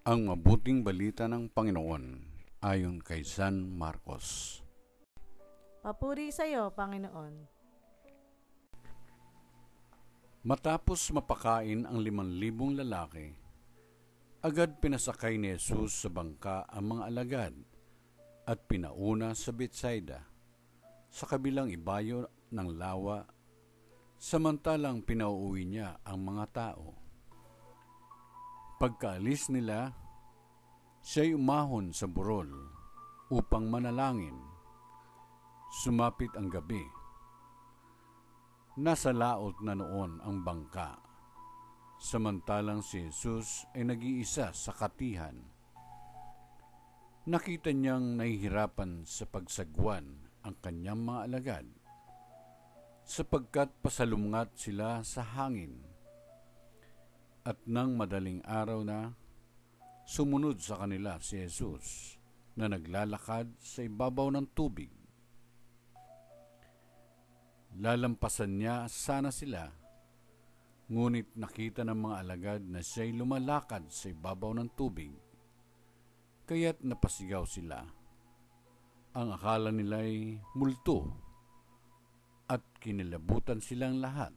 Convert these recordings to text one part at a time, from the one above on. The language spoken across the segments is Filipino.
Ang mabuting balita ng Panginoon ayon kay San Marcos. Papuri sa iyo, Panginoon. Matapos mapakain ang 5,000 lalaki, agad pinasakay ni Jesus sa bangka ang mga alagad at pinauna sa Betsaida, sa kabilang ibayo ng lawa, samantalang pinauuwi niya ang mga tao. Pagkaalis nila, siya'y umahon sa burol upang manalangin. Sumapit ang gabi. Nasa laot na noon ang bangka, samantalang si Jesus ay nag-iisa sa katihan. Nakita niyang nahihirapan sa pagsagwan ang kanyang mga alagad, sapagkat pasalungat sila sa hangin. At nang madaling araw na, sumunod sa kanila si Jesus na naglalakad sa ibabaw ng tubig. Lalampasan niya sana sila, ngunit nakita ng mga alagad na siya'y lumalakad sa ibabaw ng tubig, kaya't napasigaw sila. Ang akala nila'y multo at kinilabutan silang lahat.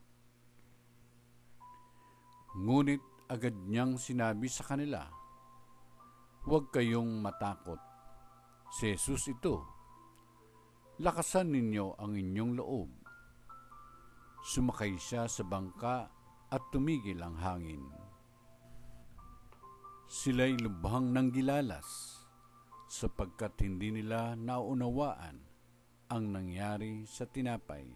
Ngunit agad niyang sinabi sa kanila, "Huwag kayong matakot. Si Jesus ito. Lakasan ninyo ang inyong loob." Sumakay siya sa bangka at tumigil ang hangin. Sila'y lubhang nanggilalas, sapagkat hindi nila naunawaan ang nangyari sa tinapay.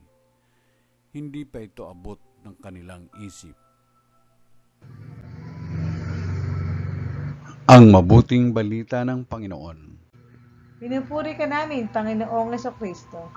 Hindi pa ito abot ng kanilang isip. Ang mabuting balita ng Panginoon. Pinupuri ka namin, Panginoong Kristo.